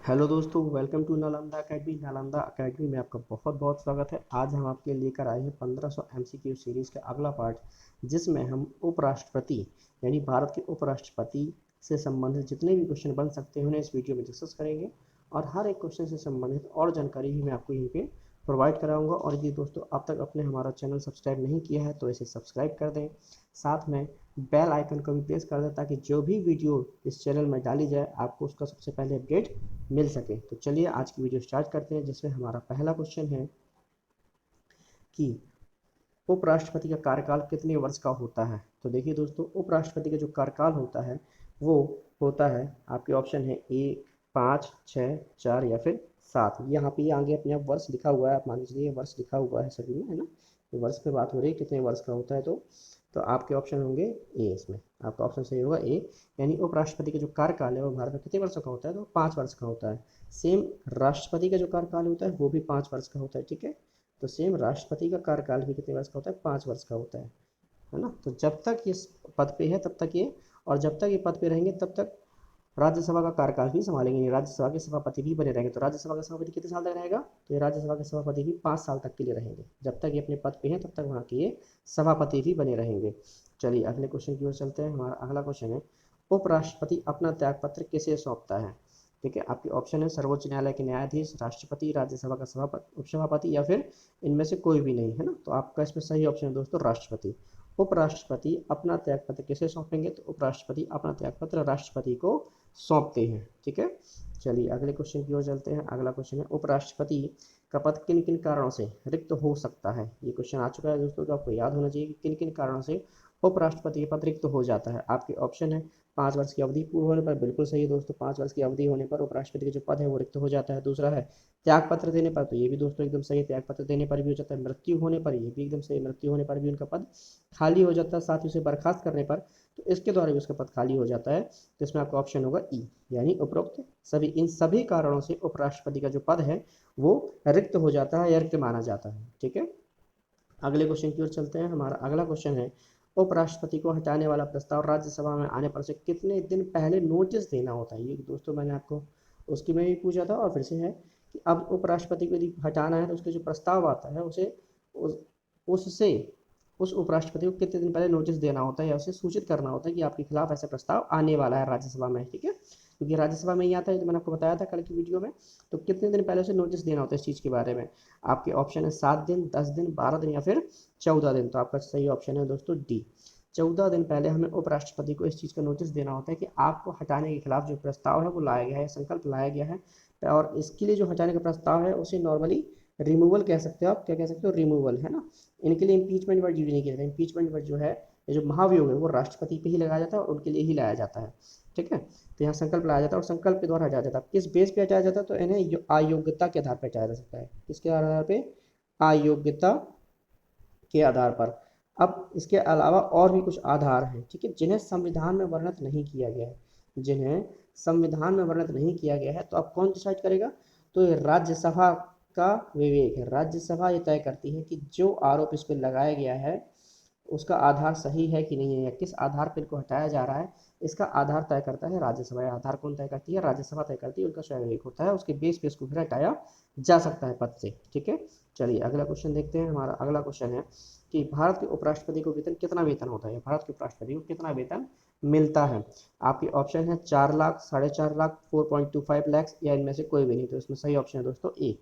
Hello दोस्तों, welcome to Nalanda academy. Nalanda academy में आपका बहुत बहुत स्वागत है। आज हम आपके लेकर आए हैं 1500 एमसीक्यू सीरीज़ का अगला पार्ट, जिसमें हम उपराष्ट्रपति यानी भारत के उपराष्ट्रपति से संबंधित जितने भी क्वेश्चन बन सकते हैं उन्हें इस वीडियो में डिस्कस करेंगे। और हर एक क्वेश्चन से संबंधित और जानकारी भी मैं आपको यहीं पे प्रोवाइड कराऊंगा। और यदि दोस्तों अब तक आपने हमारा चैनल सब्सक्राइब नहीं किया है तो इसे सब्सक्राइब कर दें, साथ में बेल आइकन को भी प्रेस कर दें ताकि जो भी वीडियो इस चैनल में डाली जाए आपको उसका सबसे पहले अपडेट मिल सके। तो चलिए आज की वीडियो स्टार्ट करते हैं, जिसमें हमारा पहला क्वेश्चन है कि उपराष्ट्रपति का कार्यकाल कितने वर्ष का होता है। तो देखिए दोस्तों, उपराष्ट्रपति का जो कार्यकाल होता है वो होता है, आपके ऑप्शन है ए 5, 6, 4 या फिर 7। यहाँ पे ये आगे अपने आप वर्ष लिखा हुआ है, आप मान लीजिए वर्ष लिखा हुआ है सभी में, है ना। तो वर्ष पे बात हो रही है कितने वर्ष का होता है। तो आपके ऑप्शन होंगे ए, इसमें आपका ऑप्शन सही होगा ए। यानी उपराष्ट्रपति का जो कार्यकाल है वो भारत में कितने वर्षों का होता है, तो 5 वर्ष का होता है। सेम राष्ट्रपति का जो कार्यकाल होता है वो भी 5 वर्ष का होता है, ठीक है। तो सेम राष्ट्रपति का कार्यकाल भी कितने वर्ष का होता है, 5 वर्ष का होता है ना। तो जब तक ये पद पे है तब तक ये, और जब तक ये पद पे रहेंगे तब तक राज्यसभा का कार्यकाल भी संभालेंगे, राज्यसभा के सभापति भी बने रहेंगे। तो राज्यसभा का सभापति कितने साल तक रहेगा, तो ये राज्यसभा के सभापति भी 5 साल तक के लिए रहेंगे। जब तक ये अपने पद पे हैं तब तक वहाँ के ये सभापति भी बने रहेंगे। चलिए अगले क्वेश्चन की ओर चलते हैं। हमारा अगला क्वेश्चन है, उपराष्ट्रपति अपना त्यागपत्र किसे सौंपता है। ठीक है, आपके ऑप्शन है सर्वोच्च न्यायालय के न्यायाधीश, राष्ट्रपति, राज्यसभा का सभापति, उपसभापति या फिर इनमें से कोई भी नहीं, है ना। तो आपका इसमें सही ऑप्शन है दोस्तों, राष्ट्रपति। उपराष्ट्रपति अपना त्यागपत्र किसे सौंपेंगे, तो उपराष्ट्रपति अपना त्यागपत्र राष्ट्रपति को सौंपते हैं, ठीक है। चलिए अगले क्वेश्चन की ओर चलते हैं। अगला क्वेश्चन है, उपराष्ट्रपति का पद किन किन कारणों से रिक्त हो सकता है। ये क्वेश्चन आ चुका है दोस्तों, तो आपको याद होना चाहिए कि किन किन कारणों से उपराष्ट्रपति का पद रिक्त हो जाता है। आपके ऑप्शन है 5 वर्ष की अवधि पूर्ण होने पर, बिल्कुल सही है दोस्तों, 5 वर्ष की अवधि होने पर उपराष्ट्रपति का जो पद है वो रिक्त हो जाता है। दूसरा है त्यागपत्र देने पर, तो ये भी दोस्तों एकदम सही है, त्यागपत्र देने पर भी हो जाता है। मृत्यु होने पर, ये भी एकदम सही, मृत्यु होने पर भी उनका पद खाली हो जाता है। साथ ही उसे बर्खास्त करने पर, तो इसके द्वारा भी उसका पद खाली हो जाता है। तो इसमें आपका ऑप्शन होगा ई, यानी उपरोक्त सभी, इन सभी कारणों से उपराष्ट्रपति का जो पद है वो रिक्त हो जाता है या रिक्त माना जाता है, ठीक है। अगले क्वेश्चन की ओर चलते हैं। हमारा अगला क्वेश्चन है, उपराष्ट्रपति को हटाने वाला प्रस्ताव राज्यसभा में आने पर से कितने दिन पहले नोटिस देना होता है। ये दोस्तों मैंने आपको उसकी में भी पूछा था और फिर से है कि अब उपराष्ट्रपति को यदि हटाना है तो उसका जो प्रस्ताव आता है उसे उससे उस उपराष्ट्रपति को कितने दिन पहले नोटिस देना होता है या उसे सूचित करना होता है कि आपके खिलाफ ऐसा प्रस्ताव आने वाला है राज्यसभा में, ठीक है। क्योंकि राज्यसभा में ही आता है, तो मैंने आपको बताया था कल की वीडियो में। तो कितने दिन पहले उसे नोटिस देना होता है इस चीज़ के बारे में। आपके ऑप्शन है 7 दिन, 10 दिन, 12 दिन या फिर 14 दिन। तो आपका सही ऑप्शन है दोस्तों डी, 14 दिन पहले हमें उपराष्ट्रपति को इस चीज़ का नोटिस देना होता है कि आपको हटाने के खिलाफ जो प्रस्ताव है वो लाया गया है, संकल्प लाया गया है। और इसके लिए जो हटाने का प्रस्ताव है उसे नॉर्मली रिमूवल कह सकते हो आप, क्या कह सकते हो, रिमूवल, है ना। इनके लिए इम्पीचमेंट वर्ड यूज नहीं किया जाता। इम्पीचमेंट वर्ड जो है, ये जो महाभियोग है वो राष्ट्रपति पे ही लगाया जाता है और उनके लिए ही लाया जाता है, ठीक है। तो यहाँ संकल्प लाया जाता है और संकल्प के द्वारा हटाया जाता है। किस बेस पे हटाया जाता है, तो इन्हें अयोग्यता के आधार पर हटाया जा सकता है। किसके आधार पे, अयोग्यता के आधार पर। अब इसके अलावा और भी कुछ आधार हैं, ठीक है, जिन्हें संविधान में वर्णित नहीं किया गया है। जिन्हें संविधान में वर्णित नहीं किया गया है, तो अब कौन डिसाइड करेगा, तो ये राज्यसभा का विवेक है। राज्यसभा ये तय करती है कि जो आरोप इस पर लगाया गया है उसका आधार सही है कि नहीं है, या किस आधार पर इनको हटाया जा रहा है, इसका आधार तय करता है राज्यसभा। आधार कौन तय करती है, राज्यसभा तय करती है, उनका स्वयं विवेक होता है, उसके बेस पे इसको फिर हटाया जा सकता है पद से, ठीक है। चलिए अगला क्वेश्चन देखते हैं। हमारा अगला क्वेश्चन है कि भारत के उपराष्ट्रपति को वेतन कितना वेतन होता है, भारत के उपराष्ट्रपति को कितना वेतन मिलता है। आपके ऑप्शन है 4 लाख, 4.5 लाख, 4.25 लाख या इनमें से कोई भी नहीं। तो इसमें सही ऑप्शन है दोस्तों ए,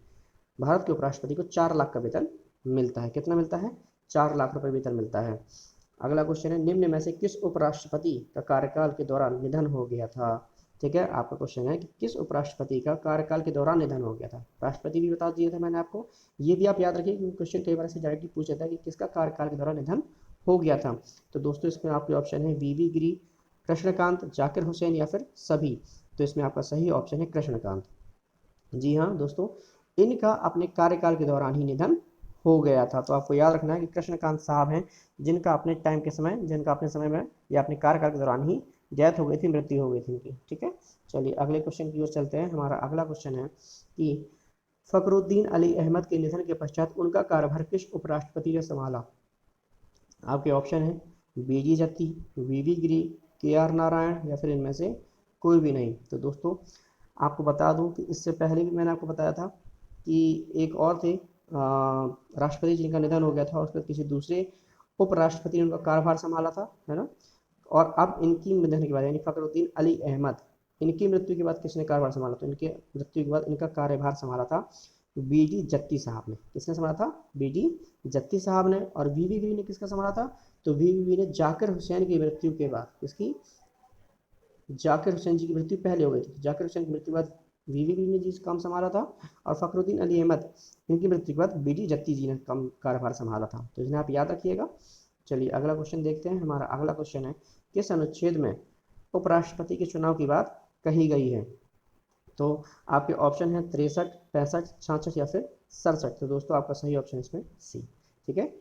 भारत के उपराष्ट्रपति को 4 लाख का वेतन मिलता है। कितना मिलता है, 4 लाख रुपए वेतन मिलता है। अगला क्वेश्चन है, निम्न में से किस उपराष्ट्रपति का कार्यकाल के दौरान निधन हो गया था। ठीक है, आपका क्वेश्चन है कि किस उपराष्ट्रपति का कार्यकाल के दौरान निधन हो गया था। राष्ट्रपति भी बता दिया था मैंने आपको, ये भी आप याद रखिए क्योंकि क्वेश्चन कई बार से डायरेक्टली पूछा था कि किसका कार्यकाल के दौरान निधन हो गया था। तो दोस्तों इसमें आपके ऑप्शन है वीवी गिरी, कृष्णकांत, जाकिर हुसैन या फिर सभी। तो इसमें आपका सही ऑप्शन है कृष्णकांत। जी हाँ दोस्तों, इनका अपने कार्यकाल के दौरान ही निधन हो गया था। तो आपको याद रखना है कि कृष्णकांत साहब हैं जिनका अपने टाइम के समय, जिनका अपने समय में या अपने कार्यकाल के दौरान ही डेथ हो गई थी, मृत्यु हो गई थी इनकी, ठीक है। चलिए अगले क्वेश्चन की ओर चलते हैं। हमारा अगला क्वेश्चन है कि फखरुद्दीन अली अहमद के निधन के पश्चात उनका कार्यभार किस उपराष्ट्रपति ने संभाला। आपके ऑप्शन है बीजी जत्ती, वीवी गिरी, के आर नारायण या फिर इनमें से कोई भी नहीं। तो दोस्तों आपको बता दूं कि इससे पहले भी मैंने आपको बताया था कि एक और थे राष्ट्रपति जिनका निधन हो गया था, उसके बाद किसी दूसरे उपराष्ट्रपति ने उनका कार्यभार संभाला था, है ना। और अब इनकी निधन के बाद यानी फखरुद्दीन अली अहमद, इनकी मृत्यु के बाद किसने कार्यभार संभाला? तो इनके मृत्यु के बाद इनका कार्यभार संभाला था बीडी जत्ती साहब ने। किसने संभाला था? बीडी जत्ती साहब ने। और वीवीवी ने किसका संभाला था? तो वीवीवी ने जाकिर हुसैन की मृत्यु के बाद, किसकी? जाकिर हुसैन जी की मृत्यु पहले हो गई थी, जाकिर हुसैन की मृत्यु के बाद वीवीवी ने जी काम संभाला था। और फखरुद्दीन अली अहमद, इनकी मृत्यु के बाद बीडी जत्ती जी ने काम कार्यभार संभाला था। तो इन्हें आप याद रखिएगा। चलिए अगला क्वेश्चन देखते हैं। हमारा अगला क्वेश्चन है, किस अनुच्छेद में उपराष्ट्रपति के चुनाव की बात कही गई है? तो आपके ऑप्शन है 63, 65, 66 या फिर 67। तो दोस्तों आपका सही ऑप्शन इसमें सी। ठीक है,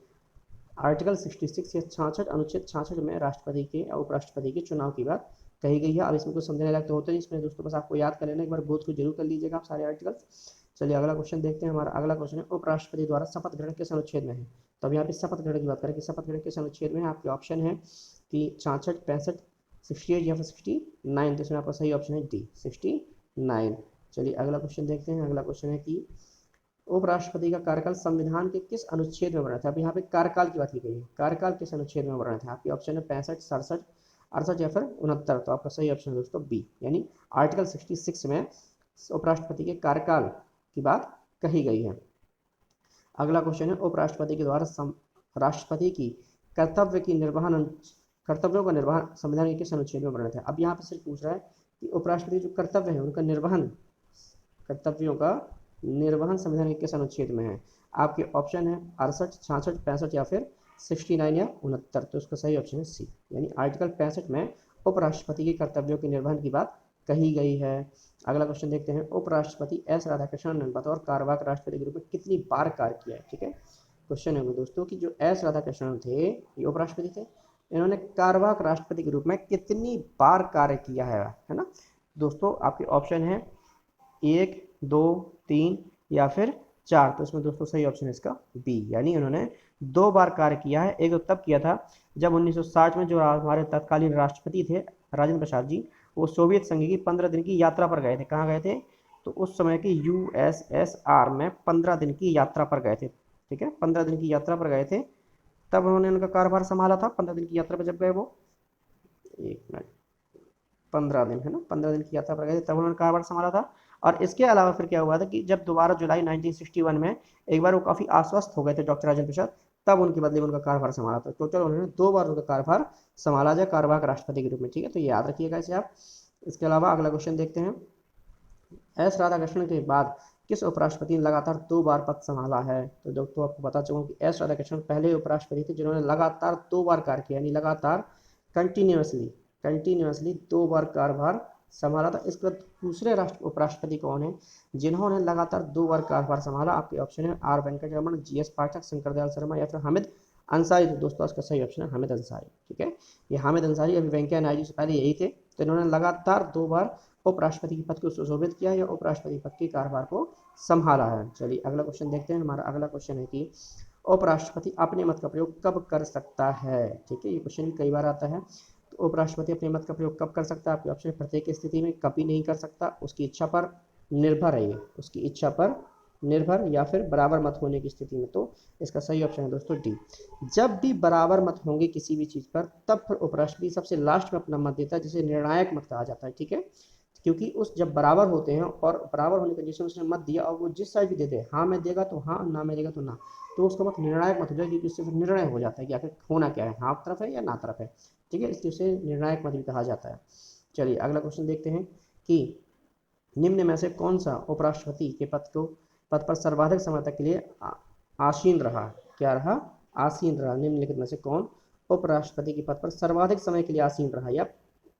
आर्टिकल 66 या 66, अनुच्छेद 66 में राष्ट्रपति के या उपराष्ट्रपति के चुनाव की बात कही गई है। अब इसमें कुछ समझने लायक तो होता नहीं, इसमें दोस्तों बस आपको याद कर लेना, एक बार बोध को जरूर कर लीजिएगा आप सारे आर्टिकल्स। चलिए अगला क्वेश्चन देखते हैं। हमारा अगला क्वेश्चन है, उपराष्ट्रपति द्वारा शपथ ग्रहण किस अनुच्छेद में है? तो अब यहाँ पे शपथ ग्रहण की बात करें कि शपथ ग्रहण किस अनुच्छेद में है। आपके ऑप्शन है कि 66, 65, 68 या फिर 69। तो इसमें आपका सही ऑप्शन है डी, 69। चलिए अगला क्वेश्चन देखते हैं। अगला क्वेश्चन है कि उपराष्ट्रपति का कार्यकाल संविधान के किस अनुच्छेद में वर्णित है? अब यहाँ पे कार्यकाल की बात की गई है, कार्यकाल किस अनुच्छेद में वर्णित है? आपके ऑप्शन है 65, 67, 68 या फिर 69। तो आपका सही ऑप्शन है दोस्तों बी, यानी आर्टिकल 66 में उपराष्ट्रपति के कार्यकाल की बात कही गई है। अगला क्वेश्चन है, उपराष्ट्रपति के द्वारा राष्ट्रपति की कर्तव्यों का निर्वहन संविधान के किस अनुच्छेद में वर्णित है? अब यहाँ पे सिर्फ पूछ रहा है कि उपराष्ट्रपति जो कर्तव्य है उनका निर्वहन, कर्तव्यों का निर्वहन संविधान के किस अनुच्छेद में है? आपके ऑप्शन है 68, 66, 65 या फिर 69 या 69। तो उसका सही ऑप्शन है सी, यानी आर्टिकल 65 में उपराष्ट्रपति के कर्तव्यों के निर्वहन की बात कही गई है। अगला क्वेश्चन देखते हैं, उपराष्ट्रपति एस राधाकृष्णन ने बतौर कार्यवाहक राष्ट्रपति के रूप में कितनी बार कार्य किया है? ठीक है, क्वेश्चन है दोस्तों कि जो एस राधाकृष्णन थे, ये उपराष्ट्रपति थे, इन्होंने कार्यवाहक राष्ट्रपति के रूप में कितनी बार कार्य किया है ना। दोस्तों आपके ऑप्शन है 1, 2, 3 या फिर 4। तो इसमें दोस्तों सही ऑप्शन है इसका बी, यानी उन्होंने 2 बार कार्य किया है। एक तो तब किया था जब 1960 में जो हमारे तत्कालीन राष्ट्रपति थे राजेंद्र प्रसाद जी, वो सोवियत संघ की 15 दिन की यात्रा पर गए थे। कहाँ गए थे? तो उस समय के यूएसएसआर में 15 दिन की यात्रा पर गए थे। ठीक है, 15 दिन की यात्रा पर गए थे, तब उन्होंने उनका कार्यभार संभाला था। 15 दिन की यात्रा पर जब गए वो, 1 मिनट, 15 दिन है ना, 15 दिन की यात्रा पर गए थे, तब उन्होंने कार्यभार संभाला था। और इसके अलावा फिर क्या हुआ था कि जब दोबारा जुलाई 1961 में एक बार वो काफ़ी आश्वस्त हो गए थे डॉक्टर राजेंद्र प्रसाद, तब उनके बदले में उनका कार्यभार संभाला था। टोटल उन्होंने 2 बार उनका कार्यभार संभाला जाए कार्यवाहक राष्ट्रपति के रूप में। ठीक है, तो ये याद रखिएगा इसे आप। इसके अलावा अगला क्वेश्चन देखते हैं, एस राधाकृष्णन के बाद किस उपराष्ट्रपति ने लगातार 2 बार पद संभाला है? तो दोस्तों आपको बता चुका हूँ कि एस राधाकृष्णन पहले उपराष्ट्रपति थे जिन्होंने लगातार 2 बार कार्य किया, यानी लगातार कंटिन्यूसली 2 बार कार्यभार संभाला था। इसके बाद दूसरे उपराष्ट्रपति कौन है जिन्होंने लगातार 2 बार कार्यभार संभाला? आपके ऑप्शन है आर वेंकटरमण, जीएस पाठक, शंकर दयाल शर्मा या फिर हामिद अंसारी। तो दोस्तों इसका सही ऑप्शन है हामिद अंसारी। ठीक है, ये हामिद अंसारी अभी वेंकैया नायडू से पहले यही थे, तो इन्होंने लगातार 2 बार उपराष्ट्रपति के पद को सुशोभित किया या उपराष्ट्रपति पद के कार्यभार को संभाला है। चलिए अगला क्वेश्चन देखते हैं। हमारा अगला क्वेश्चन है कि उपराष्ट्रपति अपने मत का प्रयोग कब कर सकता है? ठीक है, ये क्वेश्चन भी कई बार आता है। तो उपराष्ट्रपति अपने मत का प्रयोग कब कर सकता है? आपके ऑप्शन प्रत्येक स्थिति में, कभी नहीं कर सकता, उसकी इच्छा पर निर्भर है, ये उसकी इच्छा पर निर्भर, या फिर बराबर मत होने की स्थिति में। तो इसका सही ऑप्शन है दोस्तों डी, जब भी बराबर मत होंगे किसी भी चीज पर, तब फिर उपराष्ट्रपति सबसे लास्ट में अपना मत देता है, जिसे निर्णायक मत कहा जाता है। ठीक है, क्योंकि उस जब बराबर होते हैं और बराबर होने के जिसने उसने मत दिया और वो जिस साइड भी दे दे, हाँ में देगा तो हाँ, ना में देगा तो ना, तो उसका मत निर्णायक मत हो जाए, क्योंकि उससे फिर निर्णय हो जाता है कि आखिर होना क्या है, हाँ तरफ है या ना तरफ है। ठीक है, इसलिए उसे निर्णायक मत भी कहा जाता है। चलिए अगला क्वेश्चन देखते हैं कि निम्न में से कौन सा उपराष्ट्रपति के पद पर सर्वाधिक समय तक के लिए आसीन रहा? क्या रहा? आसीन रहा। निम्नलिखित में से कौन उपराष्ट्रपति के पद पर सर्वाधिक समय के लिए आसीन रहा या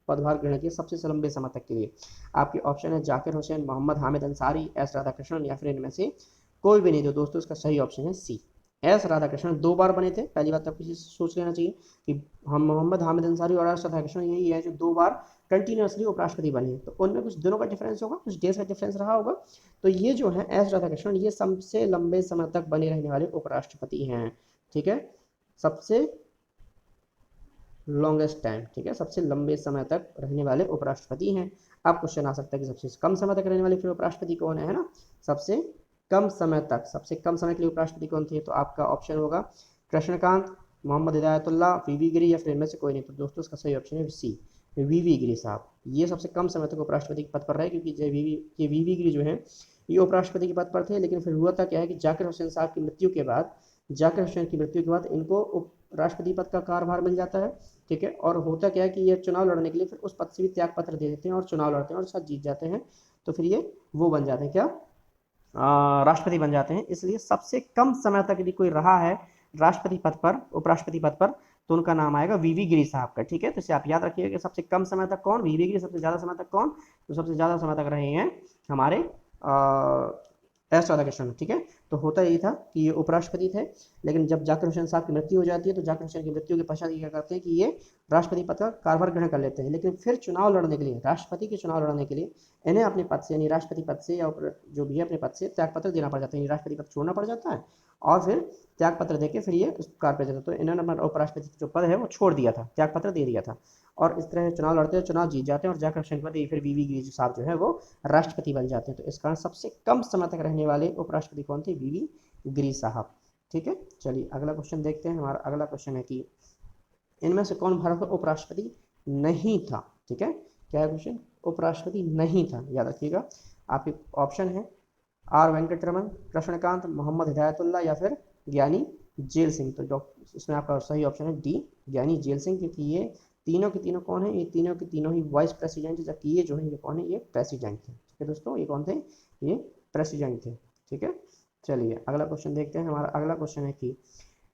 पदभार ग्रहण किया सबसे लंबे समय तक के लिए? आपके ऑप्शन है जाकिर हुसैन, मोहम्मद हामिद अंसारी, एस राधाकृष्णन या फिर इनमें से कोई भी नहीं। तो दोस्तों इसका सही ऑप्शन है सी, एस राधाकृष्णन 2 बार बने थे। पहली बात आपको सोच लेना चाहिए कि हम मोहम्मद हामिद अंसारी और एस राधाकृष्णन यही है जो 2 बार कंटिन्यूसली उपराष्ट्रपति बने। तो उनमें कुछ दिनों का डिफरेंस होगा, कुछ डेज का डिफरेंस रहा होगा। तो ये जो है एस राधाकृष्णन, ये सबसे लंबे समय तक बने रहने वाले उपराष्ट्रपति हैं। ठीक है, सबसे लॉन्गेस्ट टाइम, ठीक है, सबसे लंबे समय तक रहने वाले उपराष्ट्रपति हैं। अब क्वेश्चन आ सकता है कि सबसे कम समय तक रहने वाले फिर उपराष्ट्रपति कौन है ना, सबसे कम समय तक, सबसे कम समय के लिए उपराष्ट्रपति कौन थे, तो आपका ऑप्शन होगा कृष्णकांत, मोहम्मद हिदायतुल्लाह, वीवी गिरी या फिर इनमें से कोई नहीं। तो दोस्तों इसका सही ऑप्शन है सी, वीवी गिरी साहब। ये सबसे कम समय तक उपराष्ट्रपति के पद पर रहे, क्योंकि ये वीवी गिरी जो है ये उपराष्ट्रपति के पद पर थे, लेकिन फिर हुआ था क्या है कि जाकिर हुसैन साहब की मृत्यु के बाद, जाकिर हुसैन की मृत्यु के बाद इनको उपराष्ट्रपति पद का कार्यभार मिल जाता है, ठीक है। और होता क्या है कि ये चुनाव लड़ने के लिए फिर उस पद से भी त्याग पत्र दे देते हैं और चुनाव लड़ते हैं और साथ जीत जाते हैं, तो फिर ये वो बन जाते हैं क्या, राष्ट्रपति बन जाते हैं। इसलिए सबसे कम समय तक यदि कोई रहा है राष्ट्रपति पद पर, उपराष्ट्रपति पद पर, तो उनका नाम आएगा वीवी गिरी साहब का, ठीक है। तो इसे आप याद रखिएगा कि सबसे कम समय तक कौन, वीवी गिरी। सबसे ज़्यादा समय तक कौन, तो सबसे ज़्यादा समय तक रहे हैं हमारे एस राधाकृष्णन, ठीक है। तो होता यही था कि ये उपराष्ट्रपति थे, लेकिन जब जाकिर हुसैन साहब की मृत्यु हो जाती है तो जाकिर हुसैन की मृत्यु के पश्चात ये क्या करते हैं कि ये राष्ट्रपति पद का कार्यभार ग्रहण कर लेते हैं। लेकिन फिर चुनाव लड़ने के लिए, राष्ट्रपति के चुनाव लड़ने के लिए इन्हें अपने पद से, यानी राष्ट्रपति पद से या जो भी है अपने पद से त्याग पत्र देना पड़ जाता है, राष्ट्रपति पद छोड़ना पड़ जाता है और फिर त्याग पत्र देके फिर ये उस कार्य पर जाता है। तो इन्होंने उपराष्ट्रपति जो पद है वो छोड़ दिया था, त्याग पत्र दे दिया था, और इस तरह चुनाव लड़ते हैं, चुनाव जीत जाते हैं और जाकिर हुसैन के बाद फिर वीवी गिरी साहब जो है वो राष्ट्रपति बन जाते हैं। तो इस कारण सबसे कम समय तक रहने वाले उपराष्ट्रपति कौन थे, वीवी गिरी साहब, ठीक है। चलिए अगला क्वेश्चन देखते हैं। हमारा अगला क्वेश्चन है कि इनमें से कौन भारत का उपराष्ट्रपति नहीं था, ठीक है। क्या है क्वेश्चन, उपराष्ट्रपति नहीं था, याद रखिएगा। आपके ऑप्शन है आर वेंकटरमन, कृष्णकांत, मोहम्मद हिदायतुल्लाह या फिर ज्ञानी जेल सिंह। तो जो इसमें आपका सही ऑप्शन है डी, ज्ञानी जेल सिंह, क्योंकि ये तीनों के तीनों कौन है, ये तीनों के तीनों ही वाइस प्रेसिडेंट, जबकि ये जो है ये कौन है, ये प्रेसिडेंट थे, ठीक है दोस्तों। ये कौन थे, ये प्रेसिडेंट थे, ठीक है। चलिए अगला क्वेश्चन देखते हैं। हमारा अगला क्वेश्चन है कि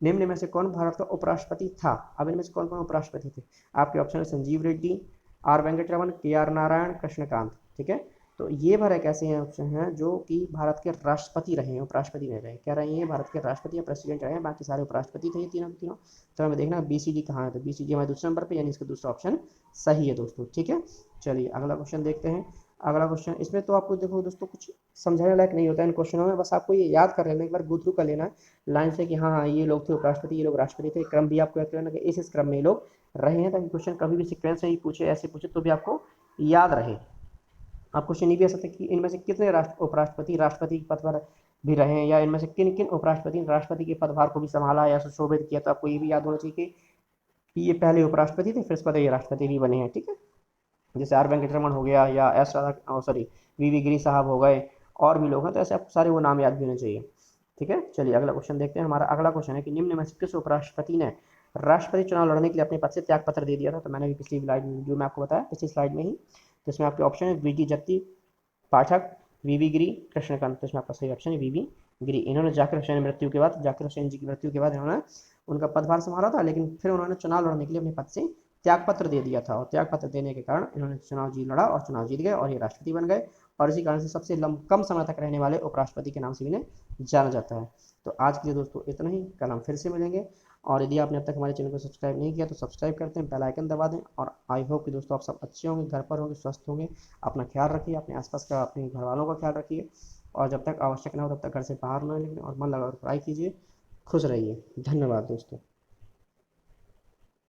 निम्न में से कौन भारत का उपराष्ट्रपति था। अब इनमें से कौन कौन उपराष्ट्रपति थे, आपके ऑप्शन है संजीव रेड्डी, आर वेंकटरमन, के आर नारायण, कृष्णकांत, ठीक है। तो ये भर एक ऐसे ऑप्शन हैं जो कि भारत के राष्ट्रपति रहे हैं, उपराष्ट्रपति नहीं रहे। क्या रहे हैं, भारत के राष्ट्रपति या प्रेसिडेंट रहे हैं, बाकी सारे उपराष्ट्रपति थे ये तीनों तीनों। तो हमें देखना बीसीडी कहाँ है, तो बीसीडी हमारे दूसरे नंबर पे, यानी इसका दूसरा ऑप्शन सही है दोस्तों, ठीक है। चलिए अगला क्वेश्चन देखते हैं। अगला क्वेश्चन, इसमें तो आपको देखो दोस्तों कुछ समझाने लायक नहीं होता है इन क्वेश्चनों में, बस आपको ये याद कर लेना, एक बार गो थ्रू कर लेना है लाइन से कि हाँ हाँ ये लोग थे उपराष्ट्रपति, ये लोग राष्ट्रपति थे। क्रम भी आपको याद कर लेना कि इस क्रम में ये लोग रहे हैं, ताकि क्वेश्चन कभी भी सीक्वेंस में ही पूछे, ऐसे पूछे तो भी आपको याद रहे। आप क्वेश्चन ये भी आ सकते हैं कि इनमें से कितने उपराष्ट्रपति राष्ट्रपति के पद पर भी रहे हैं, या इनमें से किन किन उपराष्ट्रपति ने राष्ट्रपति के पदभार को भी संभाला या सुशोभित किया। तो आपको ये भी याद होना चाहिए कि ये पहले उपराष्ट्रपति थे, फिर इसके बाद ये राष्ट्रपति भी बने हैं, ठीक है। जैसे आर वेंकटरमन हो गया, या एस राधा सॉरी वीवी गिरी साहब हो गए, और भी लोग हैं, तो ऐसे आपको सारे वो नाम याद भी होने चाहिए, ठीक है। चलिए अगला क्वेश्चन देखते हैं। हमारा अगला क्वेश्चन है कि निम्न में से किस उपराष्ट्रपति ने राष्ट्रपति चुनाव लड़ने के लिए अपने पद से त्याग पत्र दे दिया था। तो मैंने भी पिछली स्लाइड वीडियो में आपको बताया, पिछली स्लाइड में ही। तो इसमें आपके ऑप्शन है वीटी जत्ती, पाठक, वीवी गिरी, कृष्णकांत। तो इसमें आपका सही ऑप्शन है वीवी गिरी। इन्होंने जाकिर हुसैन मृत्यु के बाद, जाकिर हुसैन जी की मृत्यु के बाद इन्होंने उनका पदभार संभाला था, लेकिन फिर उन्होंने चुनाव लड़ने के लिए अपने पद से त्याग पत्र दे दिया था, और त्याग पत्र देने के कारण इन्होंने चुनाव जीत लड़ा और चुनाव जीत गए और ये राष्ट्रपति बन गए। और इसी कारण से सबसे कम समय तक रहने वाले उपराष्ट्रपति के नाम से इन्हें जाना जाता है। तो आज के लिए दोस्तों इतना ही, कल हम फिर से मिलेंगे। और यदि आपने अब तक हमारे चैनल को सब्सक्राइब नहीं किया तो सब्सक्राइब करते हैं, बेल आइकन दबा दें। और आई होप कि दोस्तों आप सब अच्छे होंगे, घर पर होंगे, स्वस्थ होंगे। अपना ख्याल रखिए, अपने आसपास का, अपने घर वालों का ख्याल रखिए, और जब तक आवश्यक ना हो तब तक घर से बाहर ना निकलें और मन लगाकर पढ़ाई कीजिए। खुश रहिए। धन्यवाद दोस्तों।